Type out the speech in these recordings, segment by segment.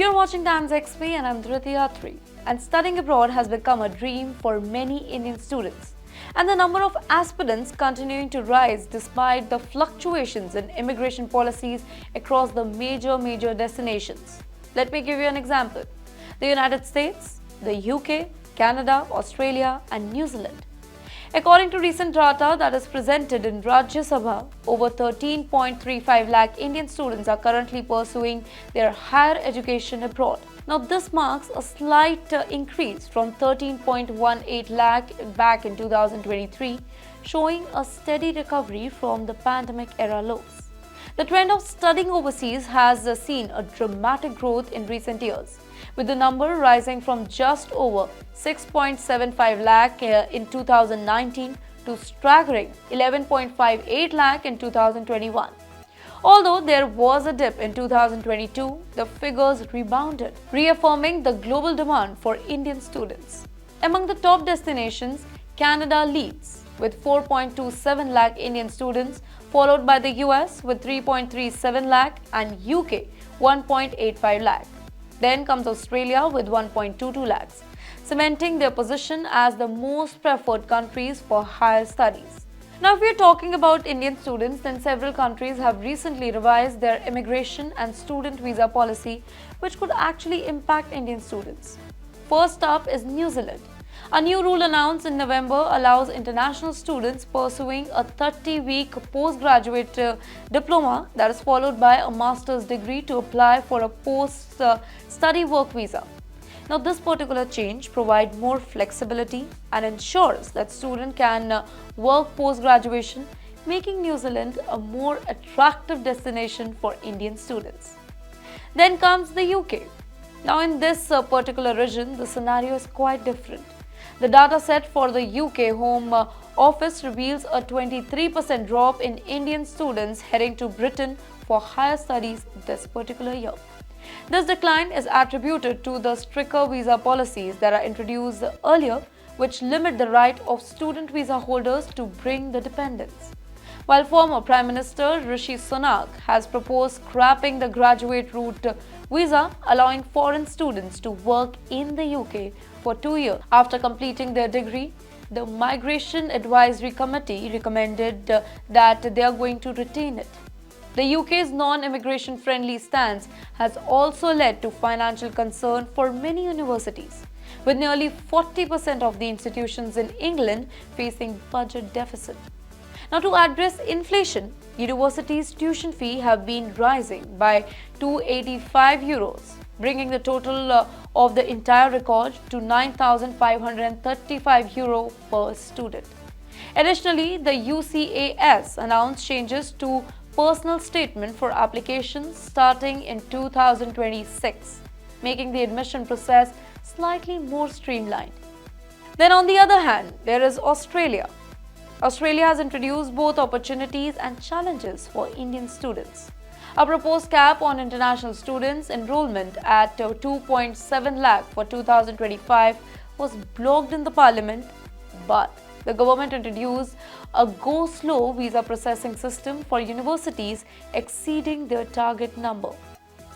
You're watching TimesXP and I'm Dhruti. And studying abroad has become a dream for many Indian students. And the number of aspirants continuing to rise despite the fluctuations in immigration policies across the major destinations. Let me give you an example. The United States, the UK, Canada, Australia and New Zealand. According to recent data that is presented in Rajya Sabha, over 13.35 lakh Indian students are currently pursuing their higher education abroad. Now, this marks a slight increase from 13.18 lakh back in 2023, showing a steady recovery from the pandemic era lows. The trend of studying overseas has seen a dramatic growth in recent years, with the number rising from just over 6.75 lakh in 2019 to staggering 11.58 lakh in 2021. Although there was a dip in 2022, the figures rebounded, reaffirming the global demand for Indian students. Among the top destinations, Canada leads with 4.27 lakh Indian students, followed by the US with 3.37 lakh and UK 1.85 lakh. Then comes Australia with 1.22 lakhs, cementing their position as the most preferred countries for higher studies. Now, if we are talking about Indian students, then several countries have recently revised their immigration and student visa policy, which could actually impact Indian students. First up is New Zealand. A new rule announced in November allows international students pursuing a 30-week postgraduate diploma that is followed by a master's degree to apply for a post-study work visa. Now, this particular change provides more flexibility and ensures that students can work post-graduation, making New Zealand a more attractive destination for Indian students. Then comes the UK. Now, in this particular region, the scenario is quite different. The data set for the UK Home Office reveals a 23% drop in Indian students heading to Britain for higher studies this particular year. This decline is attributed to the stricter visa policies that are introduced earlier, which limit the right of student visa holders to bring the dependents. While former Prime Minister Rishi Sunak has proposed scrapping the graduate route visa, allowing foreign students to work in the UK for 2 years after completing their degree, the Migration Advisory Committee recommended that they are going to retain it. The UK's non-immigration friendly stance has also led to financial concern for many universities, with nearly 40% of the institutions in England facing budget deficit. Now, to address inflation, universities' tuition fee have been rising by €285, bringing the total of the entire record to €9,535 per student. Additionally, the UCAS announced changes to personal statement for applications starting in 2026, making the admission process slightly more streamlined. Then on the other hand, there is Australia. Australia has introduced both opportunities and challenges for Indian students. A proposed cap on international students' enrollment at 2.7 lakh for 2025 was blocked in the parliament, but the government introduced a go-slow visa processing system for universities exceeding their target number.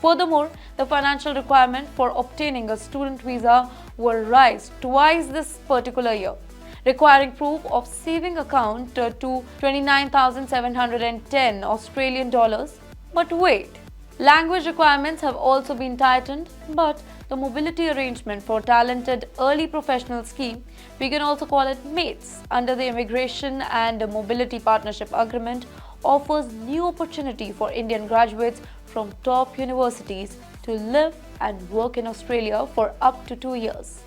Furthermore, the financial requirement for obtaining a student visa will rise twice this particular year, requiring proof of saving account to 29,710 Australian dollars. But wait, language requirements have also been tightened, but the mobility arrangement for talented early professional scheme, we can also call it MATES, under the Immigration and Mobility Partnership Agreement, offers new opportunity for Indian graduates from top universities to live and work in Australia for up to 2 years.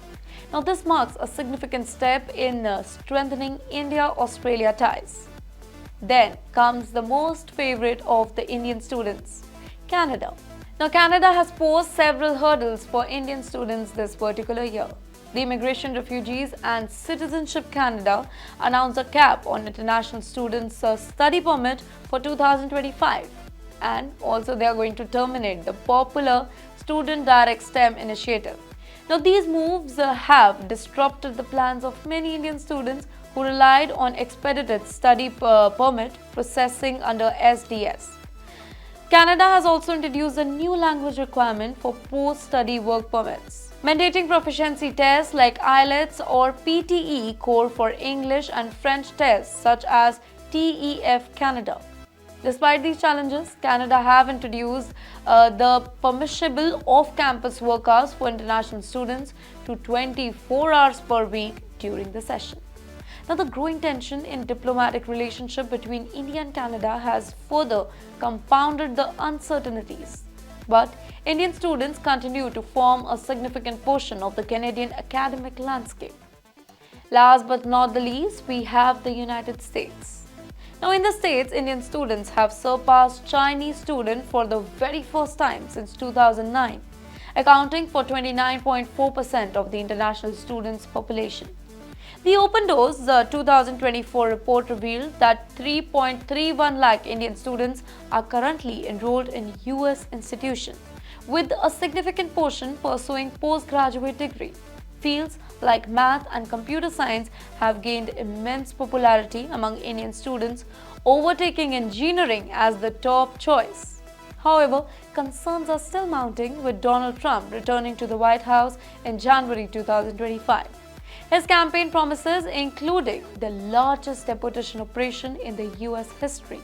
Now, this marks a significant step in strengthening India-Australia ties. Then comes the most favorite of the Indian students, Canada. Now, Canada has posed several hurdles for Indian students this particular year. The Immigration, Refugees and Citizenship Canada announced a cap on international students' study permit for 2025, and also they are going to terminate the popular Student Direct STEM initiative. Now, these moves have disrupted the plans of many Indian students who relied on expedited study permit processing under SDS. Canada has also introduced a new language requirement for post-study work permits, mandating proficiency tests like IELTS or PTE core for English and French tests such as TEF Canada. Despite these challenges, Canada have introduced the permissible off-campus work hours for international students to 24 hours per week during the session. Now, the growing tension in diplomatic relationship between India and Canada has further compounded the uncertainties. But Indian students continue to form a significant portion of the Canadian academic landscape. Last but not the least, we have the United States. Now, in the States, Indian students have surpassed Chinese students for the very first time since 2009, accounting for 29.4% of the international students' population. The Open Doors 2024 report revealed that 3.31 lakh Indian students are currently enrolled in US institutions, with a significant portion pursuing postgraduate degree. Fields like math and computer science have gained immense popularity among Indian students, overtaking engineering as the top choice. However, concerns are still mounting with Donald Trump returning to the White House in January 2025. His campaign promises including the largest deportation operation in the US history,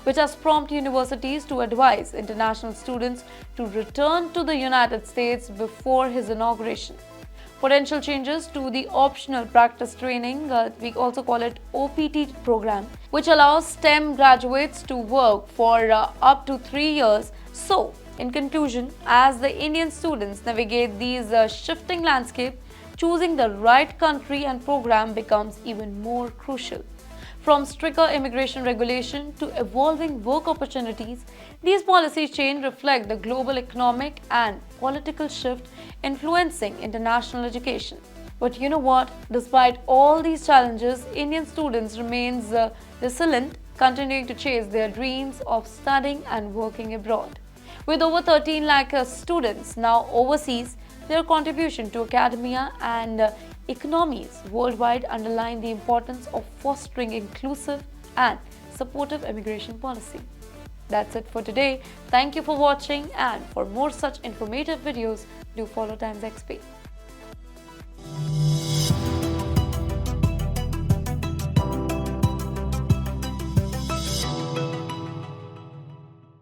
which has prompted universities to advise international students to return to the United States before his inauguration. Potential changes to the optional practice training, we also call it OPT program, which allows STEM graduates to work for up to 3 years. So, in conclusion, as the Indian students navigate these shifting landscape, choosing the right country and program becomes even more crucial. From stricter immigration regulation to evolving work opportunities, these policy changes reflect the global economic and political shift influencing international education. But you know what? Despite all these challenges, Indian students remain resilient, continuing to chase their dreams of studying and working abroad. With over 13 lakh students now overseas, their contribution to academia and economies worldwide underline the importance of fostering inclusive and supportive immigration policy. That's it for today. Thank you for watching, and for more such informative videos, do follow TimesXP.